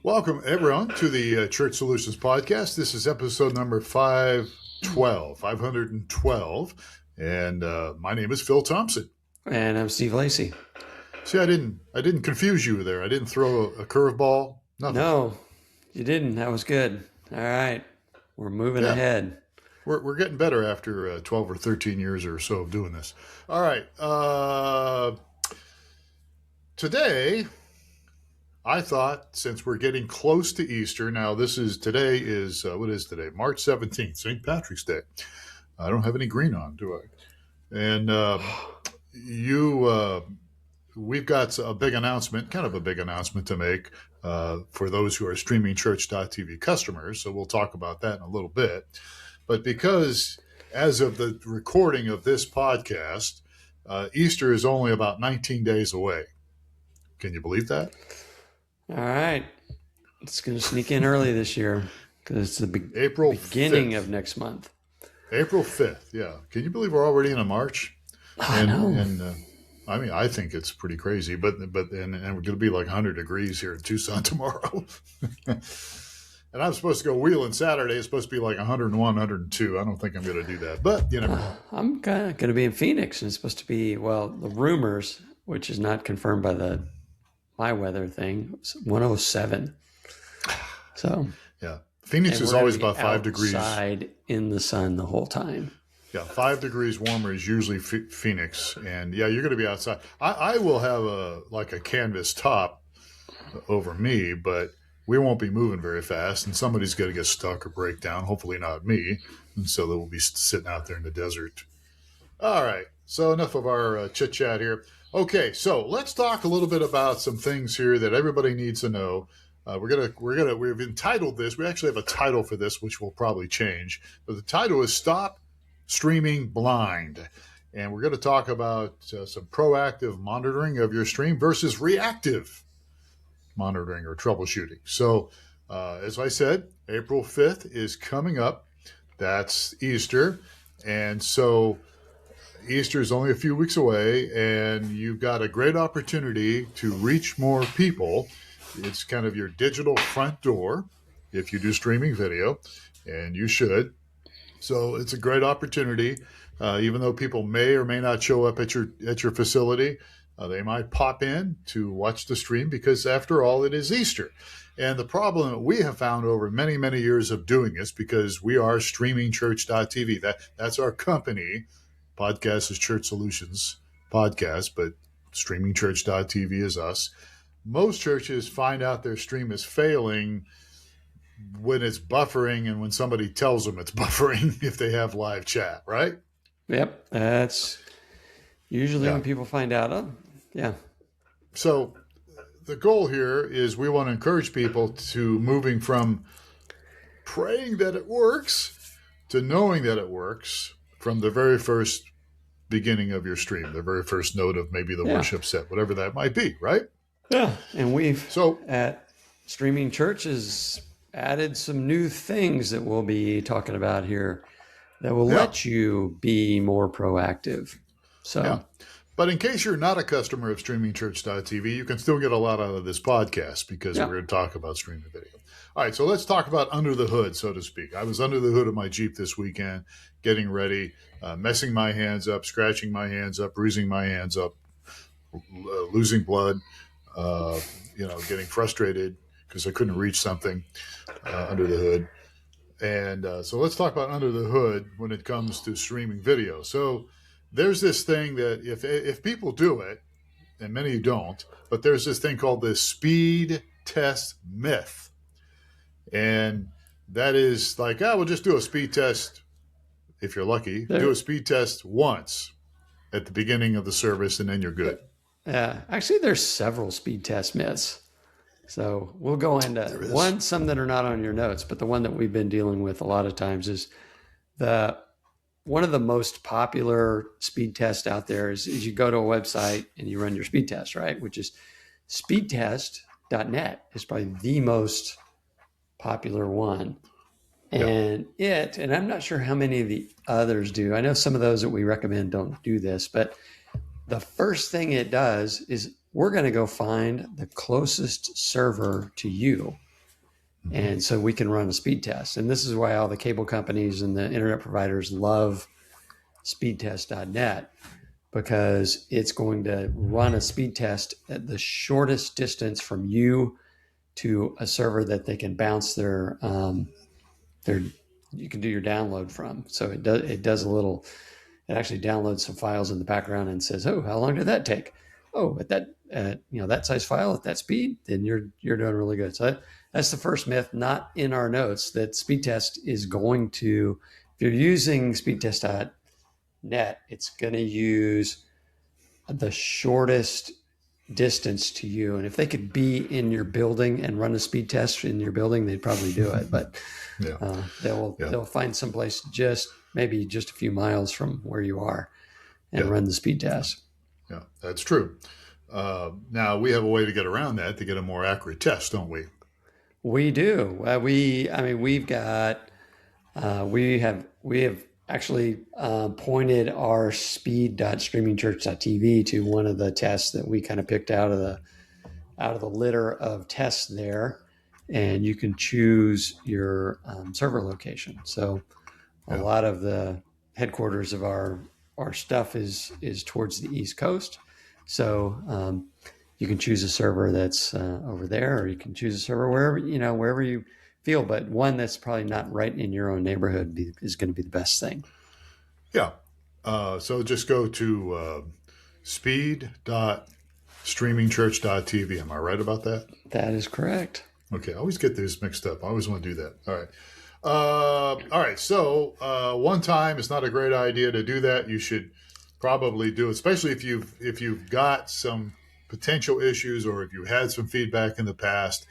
Welcome, everyone, to the Church Solutions Podcast. This is episode number 512. And my name is Phil Thompson. And I'm Steve Lacy. See, I didn't confuse you there. I didn't throw a curveball. Nothing. No, you didn't. That was good. All right. We're moving ahead. We're getting better after 12 or 13 years or so of doing this. All right. Today, I thought, since we're getting close to Easter, now today is what is today? March 17th, St. Patrick's Day. I don't have any green on, do I? And we've got a big announcement, kind of a big announcement to make for those who are streamingchurch.tv customers. So we'll talk about that in a little bit. But because as of the recording of this podcast, Easter is only about 19 days away. Can you believe that? All right. It's going to sneak in early this year because it's the April beginning 5th. Of next month. April 5th, yeah. Can you believe we're already in March? I know. And I mean, I think it's pretty crazy, but we're going to be like 100 degrees here in Tucson tomorrow. And I'm supposed to go wheeling Saturday. It's supposed to be like 101, 102. I don't think I'm going to do that, but you never know. I'm kind of going to be in Phoenix, and it's supposed to be, well, the rumors, which is not confirmed by my weather thing, 107. So yeah, Phoenix is always about 5 degrees. Outside in the sun the whole time. Yeah, 5 degrees warmer is usually Phoenix, and yeah, you're going to be outside. I will have a canvas top over me, but we won't be moving very fast, and somebody's going to get stuck or break down. Hopefully not me, and so they will be sitting out there in the desert. All right, so enough of our chit chat here. Okay, so let's talk a little bit about some things here that everybody needs to know. We've entitled this. We actually have a title for this, which will probably change. But the title is "Stop Streaming Blind," and we're going to talk about some proactive monitoring of your stream versus reactive monitoring or troubleshooting. So, as I said, April 5th is coming up. That's Easter, and so Easter is only a few weeks away, and you've got a great opportunity to reach more people. It's kind of your digital front door if you do streaming video, and you should. So it's a great opportunity, even though people may or may not show up at your facility. They might pop in to watch the stream because, after all, it is Easter. And the problem that we have found over many, many years of doing this, because we are streamingchurch.tv, that's our company. Podcast is Church Solutions Podcast, but streamingchurch.tv is us. Most churches find out their stream is failing when it's buffering and when somebody tells them it's buffering if they have live chat, right? Yep, that's usually when people find out. Yeah. So the goal here is we want to encourage people to moving from praying that it works to knowing that it works from the very first beginning of your stream, the very first note of maybe the worship set, whatever that might be, right? Yeah, and we've at Streaming Church has added some new things that we'll be talking about here that will let you be more proactive. So, yeah. But in case you're not a customer of streamingchurch.tv, you can still get a lot out of this podcast because we're going to talk about streaming video. All right, so let's talk about under the hood, so to speak. I was under the hood of my Jeep this weekend, getting ready, messing my hands up, scratching my hands up, bruising my hands up, losing blood, getting frustrated because I couldn't reach something under the hood. And so let's talk about under the hood when it comes to streaming video. So there's this thing that if people do it, and many don't, but there's this thing called the speed test myth. And that is like, we'll just do a speed test if you're lucky. Do a speed test once at the beginning of the service, and then you're good. Yeah, actually, there's several speed test myths. So we'll go into some that are not on your notes, but the one that we've been dealing with a lot of times is one of the most popular speed tests out there is you go to a website and you run your speed test, right? Which is speedtest.net is probably the most popular one. And and I'm not sure how many of the others do. I know some of those that we recommend don't do this, but the first thing it does is we're going to go find the closest server to you And so we can run a speed test. And this is why all the cable companies and the internet providers love speedtest.net, because it's going to run a speed test at the shortest distance from you to a server that they can bounce their you can do your download from. So it does a little, it actually downloads some files in the background and says, oh, how long did that take? Oh, at that that size file at that speed, then you're doing really good. So that's the first myth, not in our notes, that speed test is going to, if you're using speedtest.net, it's going to use the shortest distance to you. And if they could be in your building and run a speed test in your building, they'd probably do it. But they'll find someplace maybe just a few miles from where you are and run the speed test. Yeah, that's true. Now we have a way to get around that, to get a more accurate test, don't we? We do. We've got we have actually pointed our speed.streamingchurch.tv to one of the tests that we kind of picked out of the litter of tests there, and you can choose your server location. So a lot of the headquarters of our stuff is towards the East Coast. So you can choose a server that's over there, or you can choose a server wherever you feel, but one that's probably not right in your own neighborhood is going to be the best thing. Yeah. So just go to speed.streamingchurch.tv. Am I right about that? That is correct. Okay. I always get these mixed up. I always want to do that. All right. All right. So one time, it's not a great idea to do that. You should probably do it, especially if you've got some potential issues, or if you had some feedback in the past.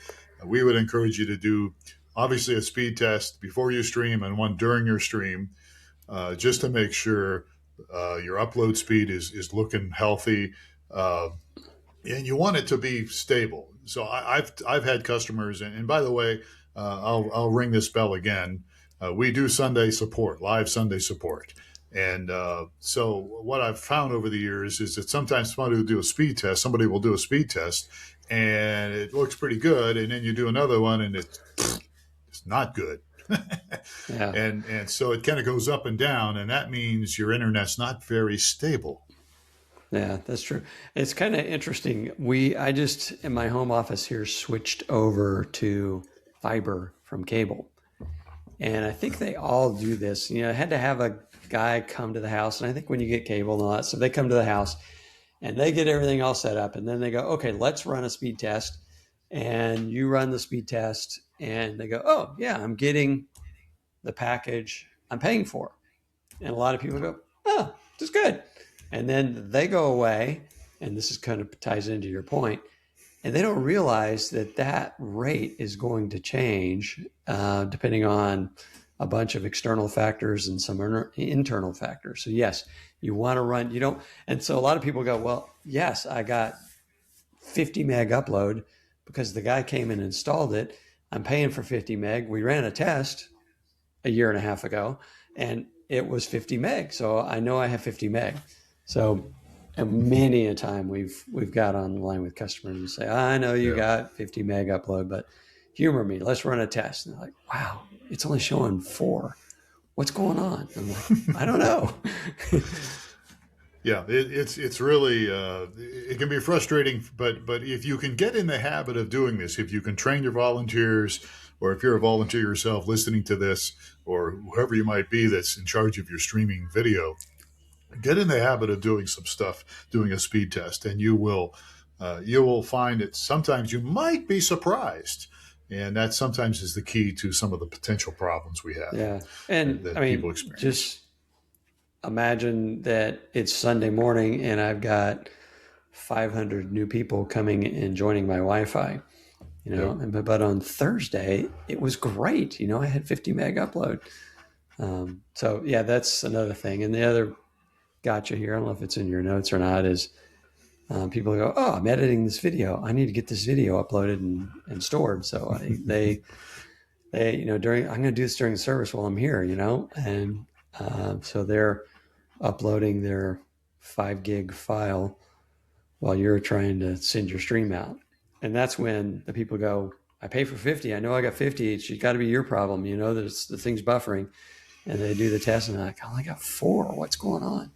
We would encourage you to do, obviously, a speed test before you stream and one during your stream, just to make sure your upload speed is looking healthy, and you want it to be stable. So I've had customers, and by the way, I'll ring this bell again. We do Sunday support, live Sunday support. And so what I've found over the years is that sometimes somebody will do a speed test, and it looks pretty good, and then you do another one and it's not good. Yeah. And so it kind of goes up and down, and that means your internet's not very stable. Yeah, that's true. It's kind of interesting. I just, in my home office here, switched over to fiber from cable. And I think they all do this. I had to have a guy come to the house. And I think when you get cable and all that, so they come to the house and they get everything all set up. And then they go, okay, let's run a speed test. And you run the speed test. And they go, oh, yeah, I'm getting the package I'm paying for. And a lot of people go, oh, that's good. And then they go away. And this is kind of ties into your point. And they don't realize that rate is going to change depending on a bunch of external factors and some internal factors. So yes, you want to run, and so a lot of people go, well, yes, I got 50 meg upload because the guy came and installed it. I'm paying for 50 meg. We ran a test a year and a half ago and it was 50 meg. So I know I have 50 meg. So, and many a time we've got on the line with customers and say, I know you got 50 meg upload, but humor me, let's run a test. And they're like, wow, it's only showing 4. What's going on? I'm like, I don't know. Yeah, it's really, it can be frustrating, but if you can get in the habit of doing this, if you can train your volunteers, or if you're a volunteer yourself listening to this, or whoever you might be that's in charge of your streaming video, get in the habit of doing some stuff, doing a speed test, and you will find that sometimes you might be surprised. And that sometimes is the key to some of the potential problems we have. Yeah. And that people experience. Just imagine that it's Sunday morning and I've got 500 new people coming and joining my Wi-Fi, but on Thursday it was great. I had 50 meg upload. So yeah, that's another thing. And the other gotcha here, I don't know if it's in your notes or not, is people go, oh, I'm editing this video. I need to get this video uploaded and stored. So they I'm going to do this during the service while I'm here, and so they're uploading their 5 gig file while you're trying to send your stream out. And that's when the people go, I pay for 50. I know I got 50. It's got to be your problem. You know, there's the thing's buffering. And they do the test and they're like, I only got 4. What's going on?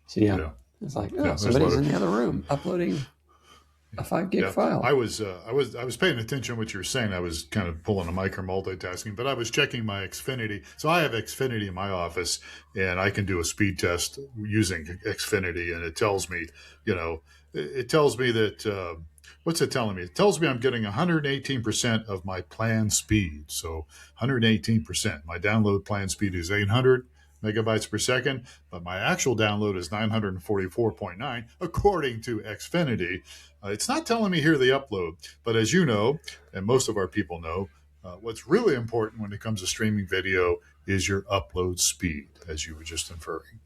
So yeah. It's like, oh, somebody's in the other room uploading a 5 gig file. I was paying attention to what you were saying. I was kind of pulling a micro multitasking, but I was checking my Xfinity. So I have Xfinity in my office, and I can do a speed test using Xfinity, and it tells me, it tells me that what's it telling me? It tells me I'm getting 118% of my planned speed. So 118%. My download planned speed is 800 megabytes per second, but my actual download is 944.9 according to Xfinity. It's not telling me here the upload, but as you know, and most of our people know, what's really important when it comes to streaming video is your upload speed, as you were just inferring.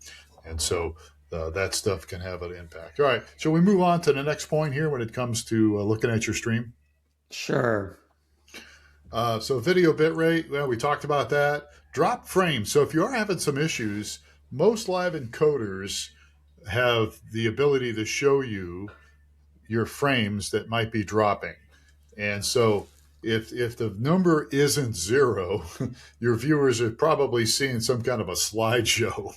And so that stuff can have an impact. All right, shall we move on to the next point here when it comes to looking at your stream? Sure. So video bitrate, well, we talked about that. Drop frames. So if you are having some issues, most live encoders have the ability to show you your frames that might be dropping. And so if the number isn't 0, your viewers are probably seeing some kind of a slideshow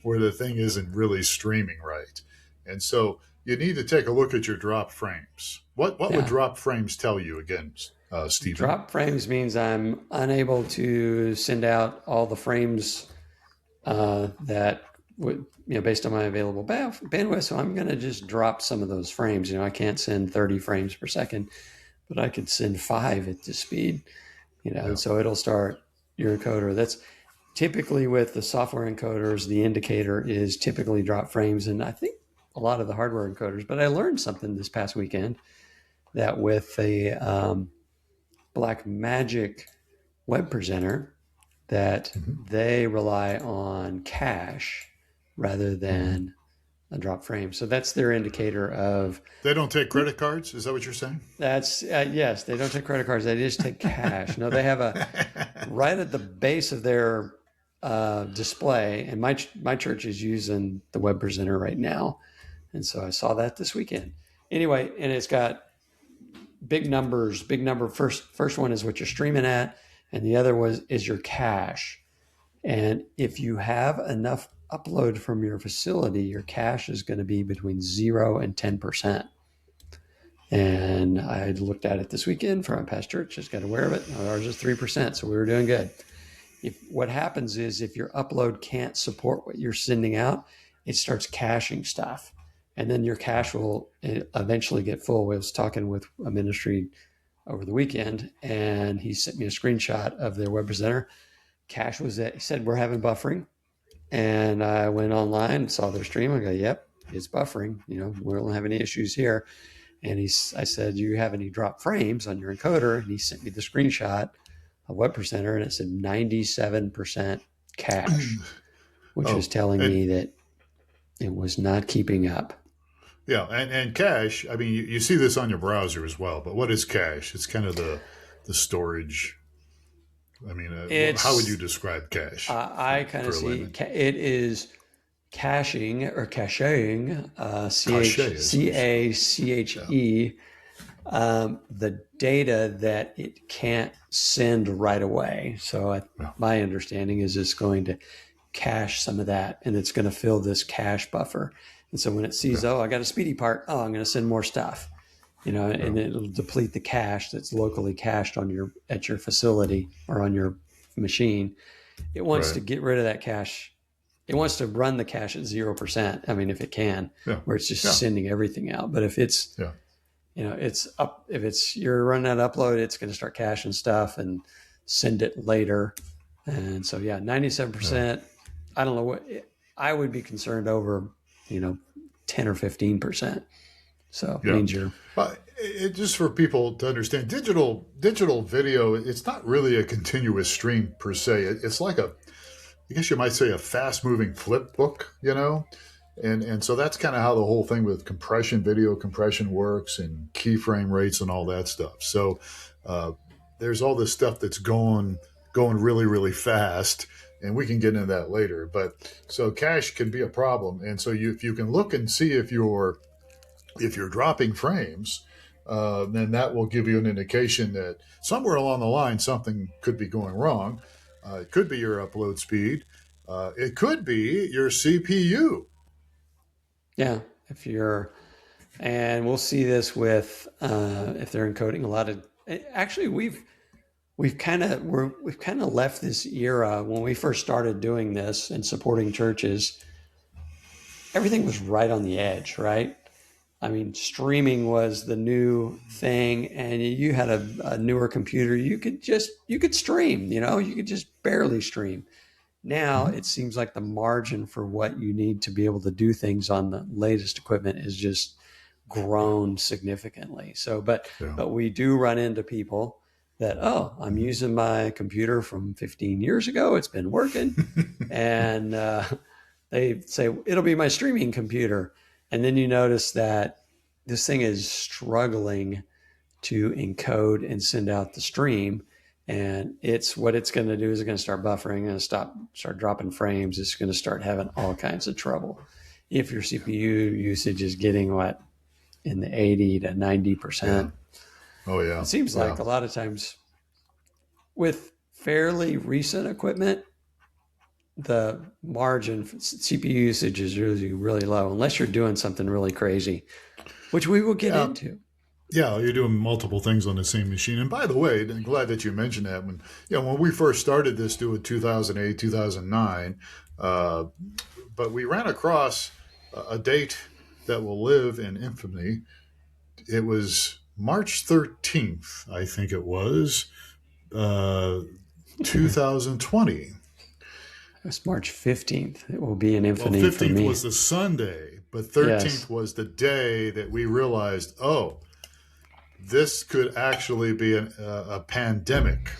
where the thing isn't really streaming right. And so you need to take a look at your drop frames. What would drop frames tell you again, Stephen? Drop frames means I'm unable to send out all the frames that would, based on my available bandwidth. So I'm going to just drop some of those frames. I can't send 30 frames per second, but I could send 5 at this speed, and so it'll start your encoder. That's typically with the software encoders, the indicator is typically drop frames. And I think a lot of the hardware encoders, but I learned something this past weekend that with the Blackmagic web presenter, that they rely on cache rather than a drop frame. So that's their indicator of... They don't take credit cards? Is that what you're saying? That's, yes, they don't take credit cards. They just take cache. No, they have right at the base of their display, and my church is using the web presenter right now. And so I saw that this weekend. Anyway, and it's got big numbers. First one is what you're streaming at, and the other is your cache. And if you have enough upload from your facility, your cache is going to be between 0 and 10%. And I looked at it this weekend for my past church, just got aware of it. Ours is 3%, so we were doing good. What happens is if your upload can't support what you're sending out, it starts caching stuff. And then your cache will eventually get full. I was talking with a ministry over the weekend, and he sent me a screenshot of their web presenter. Cache was he said, we're having buffering. And I went online, saw their stream. I go, yep, it's buffering. We don't have any issues here. And I said, do you have any drop frames on your encoder? And he sent me the screenshot of web presenter, and it said 97% cache, which was telling me that it was not keeping up. Yeah, and cache, I mean, you see this on your browser as well, but what is cache? It's kind of the storage. I mean, how would you describe cache? I kind of see it is caching or caching, C-A-C-H-E, the data that it can't send right away. So my understanding is it's going to cache some of that, and it's going to fill this cache buffer. And so when it sees, I got a speedy part, I'm going to send more stuff, and it'll deplete the cache that's locally cached at your facility or on your machine. It wants to get rid of that cache. It wants to run the cache at 0%. I mean, if it can, where it's just sending everything out. But if it's, it's up, if you're running that upload, it's going to start caching stuff and send it later. And so, 97%, I don't know what I would be concerned over, 10 or 15%. So it means you're... just for people to understand, digital video, it's not really a continuous stream per se. It's like I guess you might say a fast moving flip book, and so that's kind of how the whole thing with video compression works, and keyframe rates and all that stuff. So there's all this stuff that's going really, really fast, and we can get into that later. But so cache can be a problem, and so if you can look and see if you're dropping frames, then that will give you an indication that somewhere along the line something could be going wrong. It could be your upload speed. It could be your CPU. Yeah, and we'll see this with if they're encoding a lot of. Actually, we've kind of left this era when we first started doing this and supporting churches. Everything was right on the edge, right? I mean, streaming was the new thing, and you had a newer computer. You could stream. You could just barely stream. Now Mm-hmm. it seems like the margin for what you need to be able to do things on the latest equipment is just grown significantly. So, but Yeah. we do run into people that, oh, I'm using my computer from 15 years ago. It's been working, and they say it'll be my streaming computer, and then you notice that this thing is struggling to encode and send out the stream. And what it's going to do is it's going to start buffering and start dropping frames. It's going to start having all kinds of trouble. If your CPU usage is getting in the 80 to 90%, Oh yeah. it seems like a lot of times with fairly recent equipment, the margin for CPU usage is really, really low unless you're doing something really crazy, which we will get into. Yeah, you're doing multiple things on the same machine. And by the way, I'm glad that you mentioned that. When we first started this, doing 2008, 2009, but we ran across a date that will live in infamy. It was March 13th, I think it was, 2020. It's March 15th. It will be an infamy Well, for 15th me. was the Sunday, but 13th Yes. was the day that we realized, oh, this could actually be a pandemic.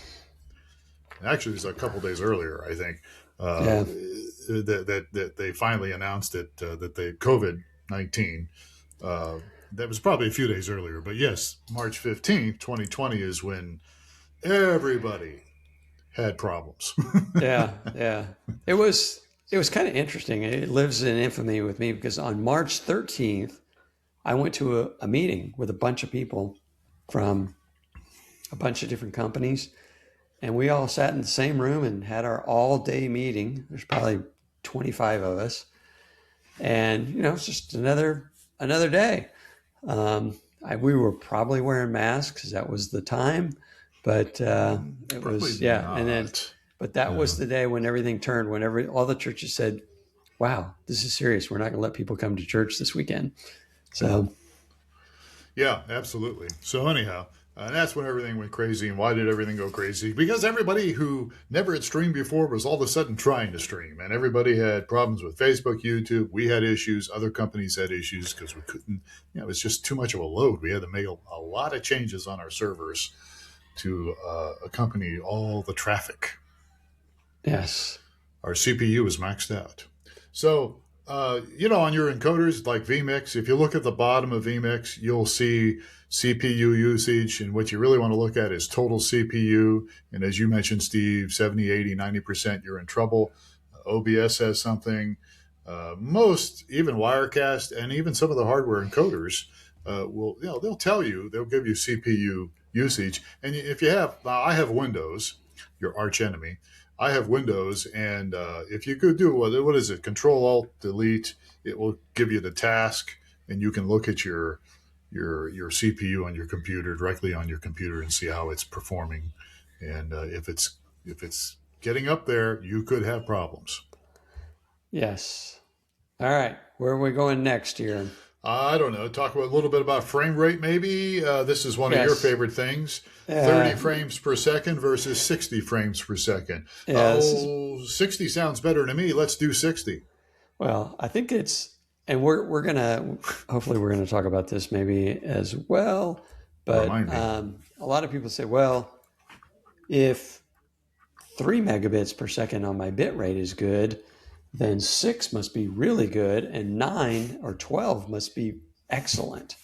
Actually, it was a couple days earlier, I think, that they finally announced it, that the COVID-19. That was probably a few days earlier. But yes, March 15th, 2020 is when everybody had problems. Yeah. It was kind of interesting. It lives in infamy with me because on March 13th, I went to a meeting with a bunch of people from a bunch of different companies, and we all sat in the same room and had our all-day meeting. There's probably 25 of us, and it's just another day. We were probably wearing masks because that was the time, but it was not. And then, but that was the day when everything turned. When all the churches said, "Wow, this is serious. We're not going to let people come to church this weekend." So, yeah, absolutely. So anyhow, that's when everything went crazy. And why did everything go crazy? Because everybody who never had streamed before was all of a sudden trying to stream. And everybody had problems with Facebook, YouTube. We had issues. Other companies had issues because we couldn't. It was just too much of a load. We had to make a lot of changes on our servers to accompany all the traffic. yes. Our CPU is maxed out. So, on your encoders like vMix, if you look at the bottom of vMix, you'll see CPU usage. And what you really want to look at is total CPU. And as you mentioned, Steve, 70, 80, 90%, you're in trouble. OBS has something. Most, even Wirecast and even some of the hardware encoders they'll tell you, they'll give you CPU usage. And if you have, I have Windows, your arch enemy. I have Windows, and if you could do what is it? Control Alt Delete. It will give you the task, and you can look at your CPU on your computer directly on your computer and see how it's performing. And if it's getting up there, you could have problems. Yes. All right. Where are we going next here? I don't know. Talk a little bit about frame rate, maybe. This is one of your favorite things. 30 frames per second versus 60 frames per second. 60 sounds better to me. Let's do 60. Well, I think and hopefully we're going to talk about this maybe as well. But a lot of people say, well, if 3 megabits per second on my bit rate is good, then 6 must be really good, and 9 or 12 must be excellent.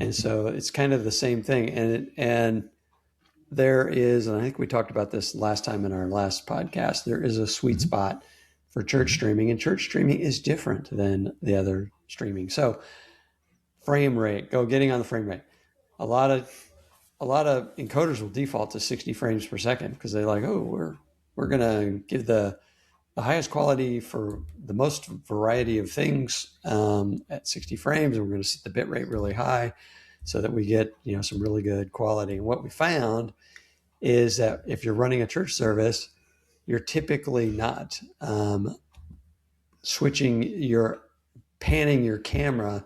And so it's kind of the same thing. And there is, and I think we talked about this last time in our last podcast, there is a sweet spot for church streaming, and church streaming is different than the other streaming. So getting on the frame rate. a lot of encoders will default to 60 frames per second because they're like, oh, we're gonna give the highest quality for the most variety of things at 60 frames, and we're going to set the bit rate really high so that we get some really good quality. And what we found is that if you're running a church service, you're typically not panning your camera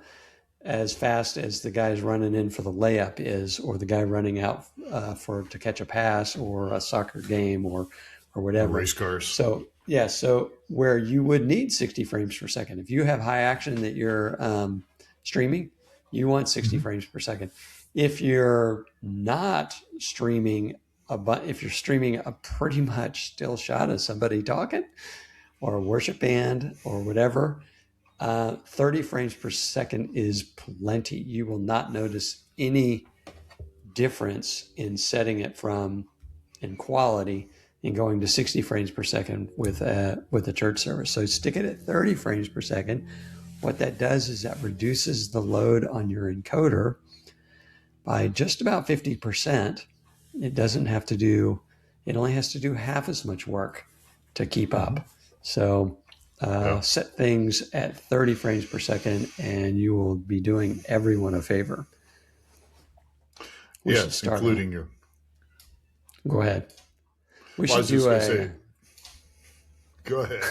as fast as the guy's running in for the layup is, or the guy running out to catch a pass, or a soccer game, or whatever. Race cars. So where you would need 60 frames per second, if you have high action that you're streaming, you want 60 frames per second. If you're not streaming, if you're streaming a pretty much still shot of somebody talking, or a worship band, or whatever, 30 frames per second is plenty. You will not notice any difference in setting it in quality and going to 60 frames per second with a church service. So stick it at 30 frames per second. What that does is that reduces the load on your encoder by just about 50%. It only has to do half as much work to keep up. So set things at 30 frames per second, and you will be doing everyone a favor. Yes, including your. Go ahead. We should do Go ahead.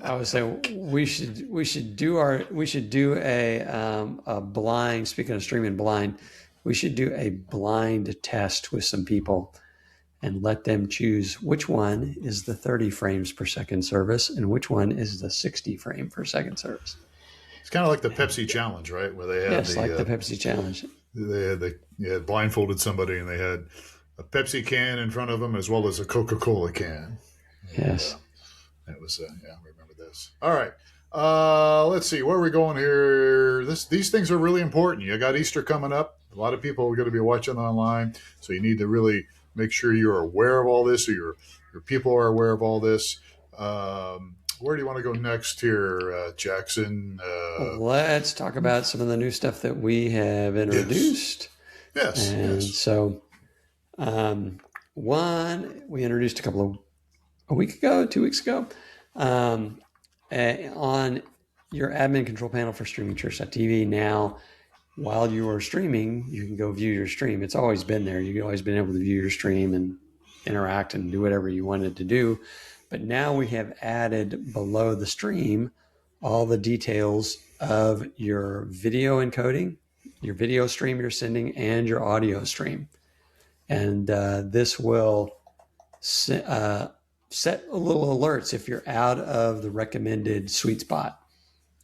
I would say we should do a blind. Speaking of streaming blind, we should do a blind test with some people and let them choose which one is the 30 frames per second service and which one is the 60 frame per second service. It's kind of like the Pepsi challenge, right? Where they had the Pepsi challenge. They had blindfolded somebody and they had a Pepsi can in front of them as well as a Coca-Cola can. Yes. That was, I remember this. All right. Let's see. Where are we going here? These things are really important. You got Easter coming up. A lot of people are going to be watching online. So you need to really make sure you're aware of all this, or your people are aware of all this. Where do you want to go next here, Jackson? Let's talk about some of the new stuff that we have introduced. Yes. And so, one, we introduced a week ago, 2 weeks ago, on your admin control panel for streaming church.tv. Now, while you are streaming, you can go view your stream. It's always been there. You've always been able to view your stream and interact and do whatever you wanted to do. But now we have added below the stream all the details of your video encoding, your video stream you're sending, and your audio stream. And this will set a little alerts if you're out of the recommended sweet spot.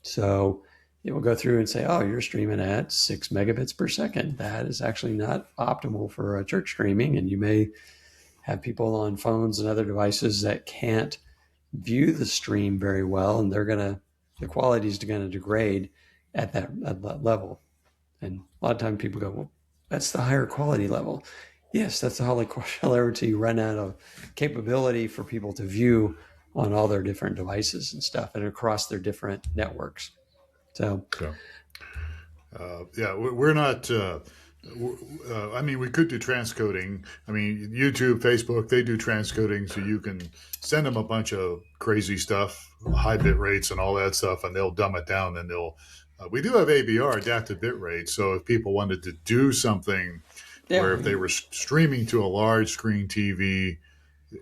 So it will go through and say, oh, you're streaming at 6 megabits per second. That is actually not optimal for church streaming. And you may have people on phones and other devices that can't view the stream very well, and the quality is going to degrade at that level. And a lot of times people go, well, that's the higher quality level. Yes, that's the higher quality level until you run out of capability for people to view on all their different devices and stuff and across their different networks. We're not. We could do transcoding. I mean, YouTube, Facebook, they do transcoding, so you can send them a bunch of crazy stuff, high bit rates and all that stuff, and they'll dumb it down. And we do have ABR, adaptive bit rate. So if people wanted to do something where if they were streaming to a large screen TV,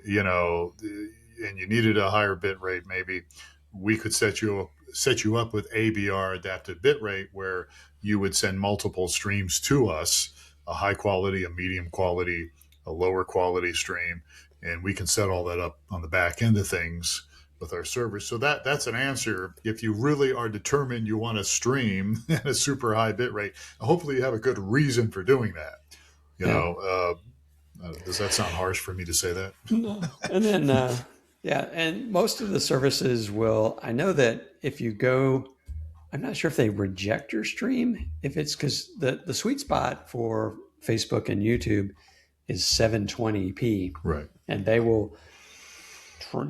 and you needed a higher bit rate, maybe we could set you up with ABR, adaptive bit rate, where you would send multiple streams to us, a high quality, a medium quality, a lower quality stream, and we can set all that up on the back end of things with our servers. So that's an answer. If you really are determined you want to stream at a super high bit rate, hopefully you have a good reason for doing that. Does that sound harsh for me to say that? No. And then, and most of the services I know that if you go, I'm not sure if they reject your stream, if it's because the sweet spot for Facebook and YouTube is 720p. Right. And they will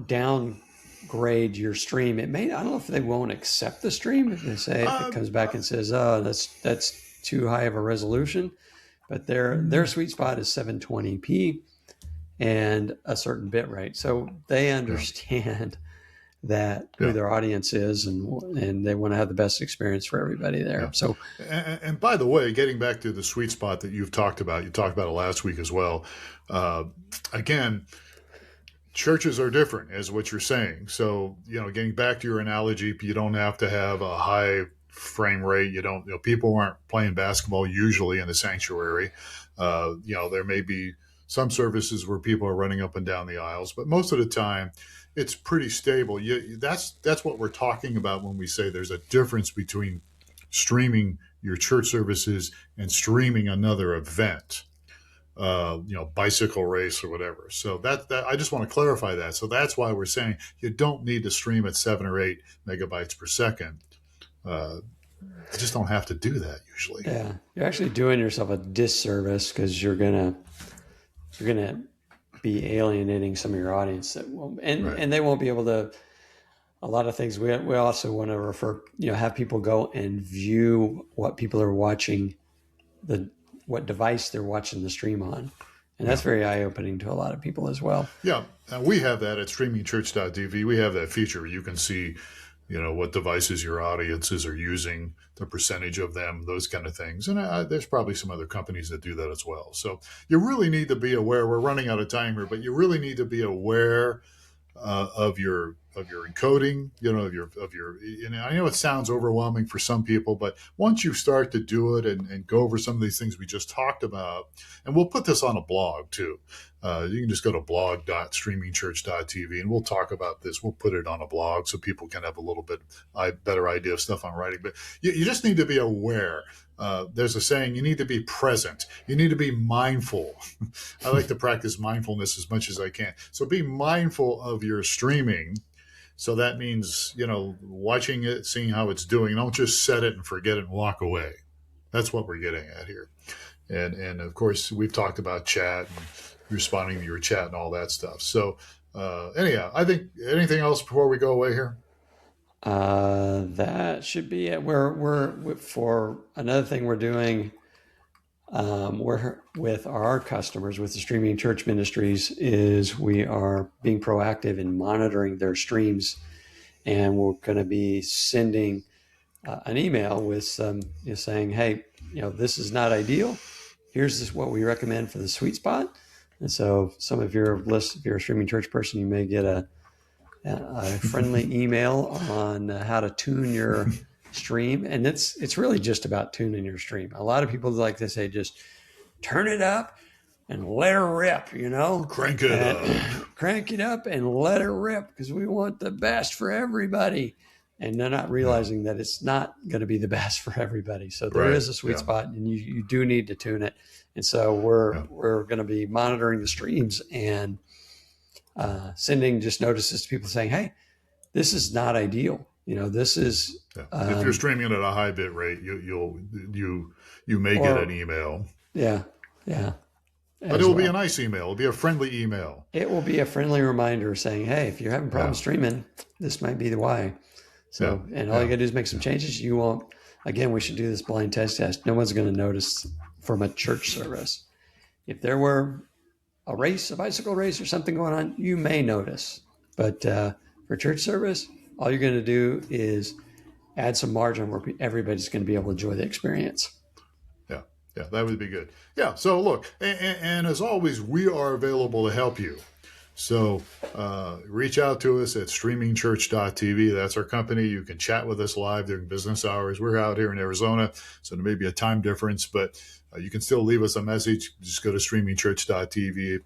downgrade your stream. I don't know if they won't accept the stream if they say, if it comes back and says, oh, that's too high of a resolution, but their sweet spot is 720p and a certain bit rate. So they understand that who their audience is, and they want to have the best experience for everybody there. Yeah. So, and by the way, getting back to the sweet spot that you've talked about, you talked about it last week as well. Again, churches are different, as what you're saying. So, getting back to your analogy, you don't have to have a high frame rate. People aren't playing basketball usually in the sanctuary. There may be some services where people are running up and down the aisles, but most of the time it's pretty stable. That's what we're talking about when we say there's a difference between streaming your church services and streaming another event. Bicycle race or whatever. So that I just want to clarify that. So that's why we're saying you don't need to stream at 7 or 8 megabytes per second. You just don't have to do that usually. Yeah, you're actually doing yourself a disservice because you're gonna be alienating some of your audience and they won't be able to. A lot of things we also want to have people go and view what people are watching, what device they're watching the stream on. And that's very eye-opening to a lot of people as well. Yeah, and we have that at streamingchurch.tv. We have that feature where you can see, what devices your audiences are using, the percentage of them, those kind of things. And there's probably some other companies that do that as well. So you really need to be aware. We're running out of time here, but you really need to be aware of your encoding, I know it sounds overwhelming for some people, but once you start to do it and go over some of these things we just talked about, and we'll put this on a blog too. You can just go to blog.streamingchurch.tv and we'll talk about this. We'll put it on a blog so people can have a little bit better idea of stuff I'm writing, but you just need to be aware. There's a saying, you need to be present. You need to be mindful. I like to practice mindfulness as much as I can. So be mindful of your streaming. So that means, watching it, seeing how it's doing. Don't just set it and forget it and walk away. That's what we're getting at here. And of course, we've talked about chat and responding to your chat and all that stuff. So anyhow, I think anything else before we go away here? That should be it. We're for another thing we're doing. We're with our customers, with the streaming church ministries, is we are being proactive in monitoring their streams, and we're going to be sending an email with some saying, hey, this is not ideal. Here's what we recommend for the sweet spot. And so some of your lists, if you're a streaming church person, you may get a friendly email on how to tune your stream. And it's really just about tuning your stream. A lot of people like to say, just turn it up and let her rip, Crank it up. Crank it up and let her rip because we want the best for everybody. And they're not realizing that it's not going to be the best for everybody. So there is a sweet spot, and you do need to tune it. And so we're going to be monitoring the streams and sending just notices to people saying, hey, this is not ideal. This is if you're streaming at a high bit rate, you may get an email. Yeah. But it will be a nice email. It'll be a friendly email. It will be a friendly reminder saying, hey, if you're having problems streaming, this might be the why. So, and all you got to do is make some changes. You won't, again, we should do this blind test. No one's going to notice from a church service. If there were a bicycle race or something going on, you may notice. But for church service, all you're going to do is add some margin where everybody's going to be able to enjoy the experience. Yeah, that would be good. Yeah, so look, and as always, we are available to help you. So reach out to us at streamingchurch.tv. That's our company. You can chat with us live during business hours. We're out here in Arizona, so there may be a time difference, but you can still leave us a message. Just go to streamingchurch.tv,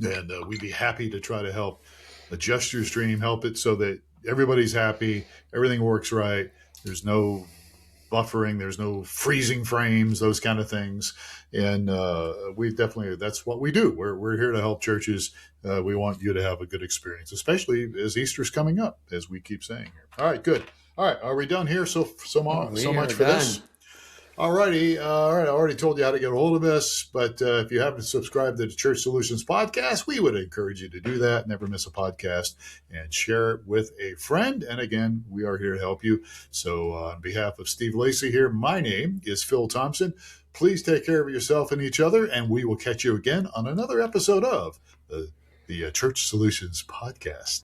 and we'd be happy to try to help adjust your stream, help it so that everybody's happy, everything works right. There's no buffering, there's no freezing frames, those kind of things. And that's what we do. We're here to help churches. We want you to have a good experience, especially as Easter's coming up, as we keep saying here. All right, good. All right, are we done here? So much for this? All righty. All right. I already told you how to get a hold of us, but if you haven't subscribed to the Church Solutions podcast, we would encourage you to do that. Never miss a podcast and share it with a friend. And again, we are here to help you. So, on behalf of Steve Lacy here, my name is Phil Thompson. Please take care of yourself and each other, and we will catch you again on another episode of the Church Solutions podcast.